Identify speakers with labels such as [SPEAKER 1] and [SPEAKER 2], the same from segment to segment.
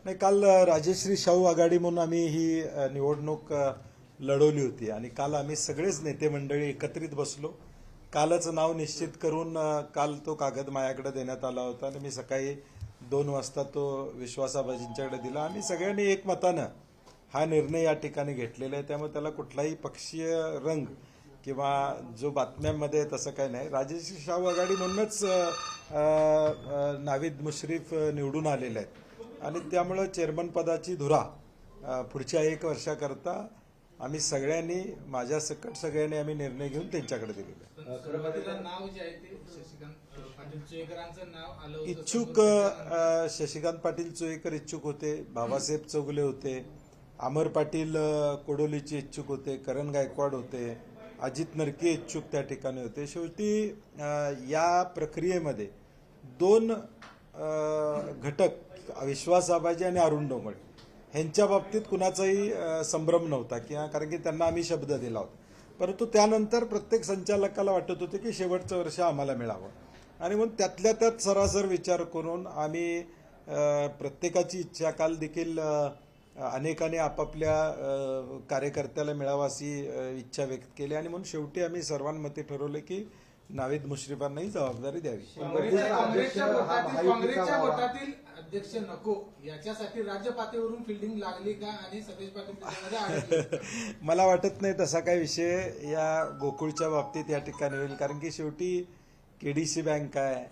[SPEAKER 1] नाही, काल राजश्री शाहू आघाडी म्हणून आम्ही ही निवडणूक लढवली होती आणि काल आम्ही सगळेच नेते मंडळी एकत्रित बसलो. कालच नाव निश्चित करून काल तो कागद माझ्याकडे देण्यात आला होता आणि मी सकाळी 2 वाजता तो विश्वासाबाजींच्याकडे दिला. आम्ही सगळ्यांनी एकमतानं हा निर्णय या ठिकाणी घेतलेला आहे. त्यामुळे त्याला कुठलाही पक्षीय रंग किंवा जो बातम्यांमध्ये तसं काही नाही. राजश्री शाहू आघाडी म्हणूनच नावीद मुश्रीफ निवडून आलेले आहेत आणि त्यामुळं चेअरमन पदाची धुरा पुढच्या 1 वर्षाकरता आम्ही सगळ्यांनी माझ्या सकट सगळ्यांनी आम्ही निर्णय घेऊन त्यांच्याकडे दिलेला आहे. इच्छुक शशिकांत पाटील चोईकर इच्छुक होते, बाबासाहेब चौगुले होते, अमर पाटील कोडोलीचे इच्छुक होते, करण गायकवाड होते, अजित नरके इच्छुक त्या ठिकाणी होते. शेवटी या प्रक्रियेमध्ये 2 घटक विश्वास आबाजी आणि अरुण डोंगळे ह्यांच्या बाबतीत कुणाचाही संभ्रम नव्हता किंवा कारण की त्यांना आम्ही शब्द दिला होता. परंतु त्यानंतर प्रत्येक संचालकाला वाटत होते की शेवटचं वर्ष आम्हाला मिळावं आणि म्हणून त्यातल्या त्यात सरासर विचार करून आम्ही प्रत्येकाची इच्छा काल देखील अनेकांनी आपापल्या कार्यकर्त्याला मिळावा अशी इच्छा व्यक्त केली आणि म्हणून शेवटी आम्ही सर्वांमते ठरवले की नावीद मुश्रीफांनाही जबाबदारी द्यावी.
[SPEAKER 2] काँग्रेसच्या गटातील अध्यक्ष नको याच्यासाठी राज्य पातळीवरून फिल्डिंग लागली का आणि सतेज पाटील
[SPEAKER 1] मला वाटत नाही तसा काही विषय या गोकुळच्या बाबतीत या ठिकाणी होईल. कारण की शेवटी केडीसी बँक आहे,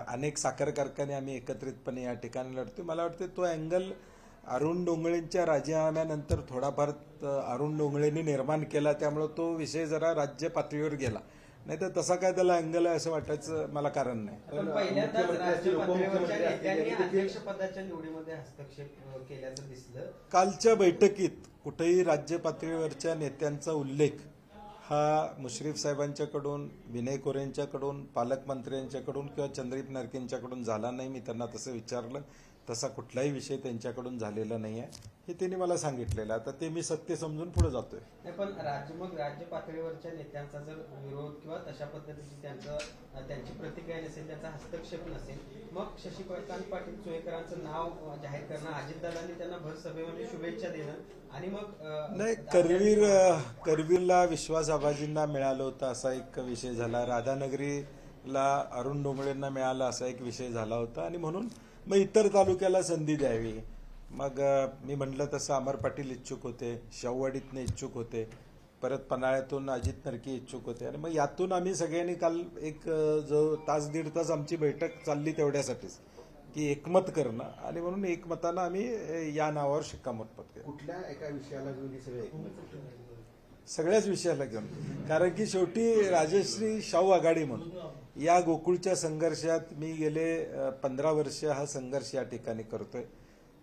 [SPEAKER 1] अनेक साखर कारखाने आम्ही एकत्रितपणे या ठिकाणी लढतो. मला वाटतं तो अँगल अरुण डोंगळेंच्या राजीनाम्यानंतर थोडाफार अरुण डोंगळेंनी निर्माण केला, त्यामुळे तो विषय जरा राज्य पातळीवर गेला. नाही तर तसा काय त्याला अँगल आहे असं वाटायचं मला कारण नाही. कालच्या बैठकीत कुठेही राज्य पातळीवरच्या नेत्यांचा उल्लेख हा मुश्रीफ साहेबांच्याकडून, विनय कोरेंच्याकडून, पालकमंत्र्यांच्याकडून किंवा चंद्रदीप नरकेंच्याकडून झाला नाही. मी त्यांना तसं विचारलं, तसा कुठलाही विषय त्यांच्याकडून झालेला नाही आहे हे त्यांनी मला सांगितलेलं. आता ते मी सत्य समजून पुढे जातोय.
[SPEAKER 3] पण राज्य पातळीवरच्या नेत्यांचा जर विरोध किंवा तशा पद्धतीची त्यांची प्रतिक्रिया नसेल, त्यांचा हस्तक्षेप नसेल, मग शशिकांत पाटील चोईकरांचं नाव जाहीर करणं, अजितदादांनी त्यांना भर सभेमध्ये शुभेच्छा देणं आणि मग
[SPEAKER 1] नाही, करवीरला विश्वास आबाजींना मिळालं होतं असा एक विषय झाला, राधानगरीला अरुण डोंगळेंना मिळाला असा एक विषय झाला होता आणि म्हणून मग इतर तालुक्याला संधी द्यावी. मग मी म्हटलं तसं अमर पाटील इच्छुक होते, शाहूवाडीतनं इच्छुक होते, परत पन्हाळ्यातून अजित नरके इच्छुक होते आणि मग यातून आम्ही सगळ्यांनी काल एक जो 1-1.5 तास आमची बैठक चालली तेवढ्यासाठीच की एकमत करणं आणि म्हणून एकमतानं आम्ही या नावावर शिक्कामोर्तब केलं.
[SPEAKER 4] कुठल्या एका विषयाला घेऊन सगळे
[SPEAKER 1] सगळ्याच विषयाला घेऊन, कारण की शेवटी राजश्री शाहू आघाडी म्हणून या गोकुळच्या संघर्षात मी गेले 15 वर्ष हा संघर्ष या ठिकाणी करतोय.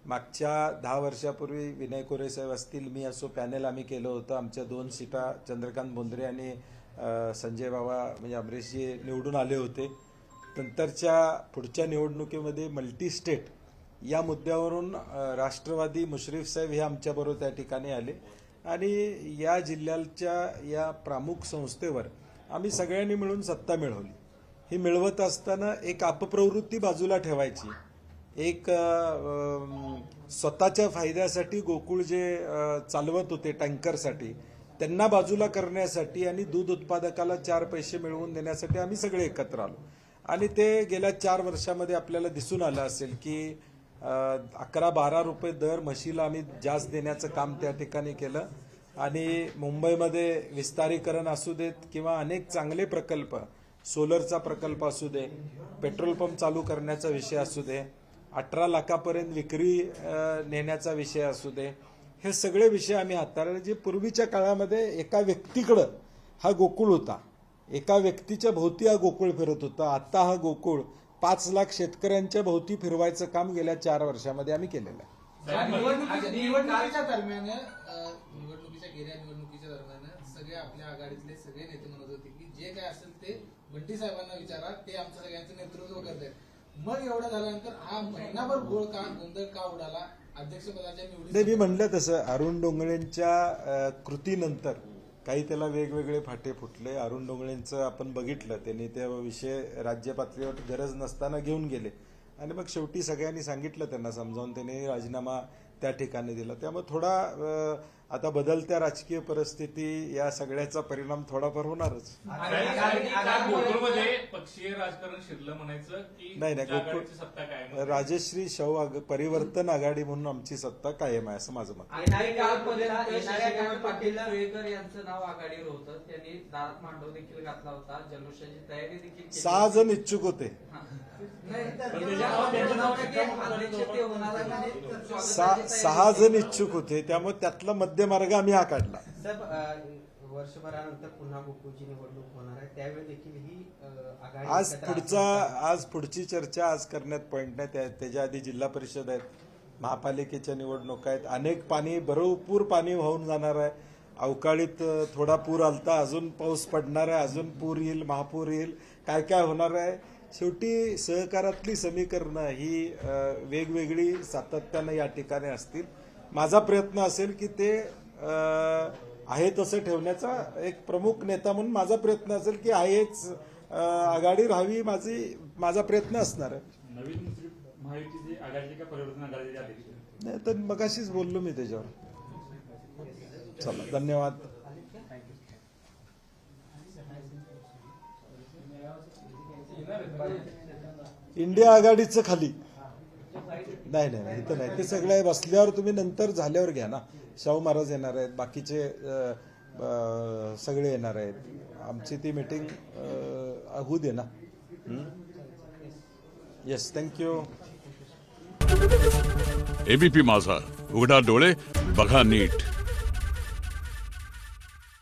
[SPEAKER 1] मागच्या 10 वर्षापूर्वी विनय कोरे साहेब असतील, मी असो, पॅनेल आम्ही केलं होतं. आमच्या 2 सीटा चंद्रकांत बोंद्रे आणि संजय बाबा म्हणजे अमरीशजी निवडून आले होते. नंतरच्या पुढच्या निवडणुकीमध्ये मल्टी स्टेट या मुद्द्यावरून राष्ट्रवादी मुश्रीफ साहेब हे आमच्याबरोबर त्या ठिकाणी आले आणि या जिल्ह्याच्या या प्रमुख संस्थेवर आम्ही सगळ्यांनी मिळून सत्ता मिळवली. ही मिळवत असताना एक अपप्रवृत्ती बाजूला ठेवायची, एक स्वतःच्या फायद्यासाठी गोकुळ जे चालवत होते टँकरसाठी त्यांना बाजूला करण्यासाठी आणि दूध उत्पादकाला 4 पैसे मिळवून देण्यासाठी आम्ही सगळे एकत्र आलो आणि ते गेल्या 4 वर्षामध्ये आपल्याला दिसून आलं असेल की 11-12 रुपये दर म्हशीला आम्ही जास्त देण्याचं काम त्या ठिकाणी केलं आणि मुंबईमध्ये विस्तारीकरण असू देत किंवा अनेक चांगले प्रकल्प, सोलरचा प्रकल्प असू दे, पेट्रोल पंप चालू करण्याचा विषय असू दे, 18 लाखापर्यंत विक्री नेण्याचा विषय असू दे, हे सगळे विषय आम्ही हाताळले. जे पूर्वीच्या काळामध्ये एका व्यक्तीकडं हा गोकुळ होता, एका व्यक्तीच्या भोवती हा गोकुळ फिरत होता. आता हा गोकुळ 5 लाख शेतकऱ्यांच्या भोवती फिरवायचं काम गेल्या 4 वर्षामध्ये आम्ही केलेलं आहे.
[SPEAKER 2] निवडणुकीच्या दरम्यान गेल्या निवडणुकीच्या दरम्यान सगळे आपल्या आघाडीतले सगळे नेते म्हणत होते की जे काय असेल ते बंटी साहेबांना विचारा, ते आमच्या सगळ्यांचं नेतृत्व करत आहेत. मग एवढं झाल्यानंतर हा महिनाभर गोंधळ का उडाला अध्यक्षपदाच्या निवडीत?
[SPEAKER 1] मी म्हणलं तसं अरुण डोंगळेंच्या कृतीनंतर काही त्याला वेगवेगळे फाटे फुटले. अरुण डोंगळेंचं आपण बघितलं, त्यांनी त्या विषय राज्य पातळीवर गरज नसताना घेऊन गेले आणि मग शेवटी सगळ्यांनी सांगितलं त्यांना समजावून, त्यांनी राजीनामा त्या ठिकाणी दिला. त्यामुळे थोडा आता बदलत्या राजकीय परिस्थिती या सगळ्याचा परिणाम थोडाफार होणारच.
[SPEAKER 5] गोकुळमध्ये पक्षीय राजकारण शिरलं म्हणायचं की
[SPEAKER 1] नाही
[SPEAKER 5] तुमच्या
[SPEAKER 1] गोकुळ
[SPEAKER 5] आघाडीची सत्ता काय
[SPEAKER 1] राजश्री परिवर्तन आघाडी म्हणून आमची सत्ता कायम आहे असं माझं मत.
[SPEAKER 3] येणाऱ्या काळात
[SPEAKER 6] पाटील सुळेकर यांचं नाव आघाडीवर होतं. त्यांनी दारात मांडव देखील घातला होता. जल्लोषाची तयारी देखील केली.
[SPEAKER 1] 6 जण इच्छुक होते.
[SPEAKER 6] नाही, त्यांचं नाव की अध्यक्ष ते होणार आहे आणि स्वागताची तयारी
[SPEAKER 1] 6 जण इच्छुक होते. त्यामुळे त्यातला मध्यमार्ग आम्ही हा काढला.
[SPEAKER 3] साहेब वर्षभरानंतर पुन्हा गोकुळची निवडणूक होणार आहे, त्यावेळी देखील ही आघाडी
[SPEAKER 1] आज पुढची चर्चा आज करण्यात पॉईंट नाही. त्याच्या आधी जिल्हा परिषद आहेत, महापालिकेच्या निवडणुका आहेत, अनेक भरपूर पाणी वाहून जाणार आहे. अवकाळीत थोडा पूर आलता, अजून पाऊस पडणार आहे, अजून पूर येईल, महापूर येईल, काय काय होणार आहे. शेवटी सहकारातली समीकरणं ही वेगवेगळी सातत्यानं या ठिकाणी असतील. माझा प्रयत्न असेल की ते आहे तसं ठेवण्याचा, एक प्रमुख नेता म्हणून माझा प्रयत्न असेल की आहेच आघाडी राहावी, माझा प्रयत्न असणार आहे.
[SPEAKER 7] नवीन मुस्लिम महायुतीची आघाडी का परिवर्तन आघाडीची अध्यक्ष
[SPEAKER 1] नाही तर मगाशीच बोललो मी त्याच्यावर. चला धन्यवाद. इंडिया आघाडीचं खाली नाही इथं नाही. ते सगळे बसल्यावर तुम्ही नंतर झाल्यावर घ्या ना. शाहू महाराज येणार आहेत, बाकीचे सगळे येणार आहेत. आमची ती मीटिंग होऊ दे ना. Yes, thank you.
[SPEAKER 8] एबीपी माझा, उघडा डोळे बघा नीट.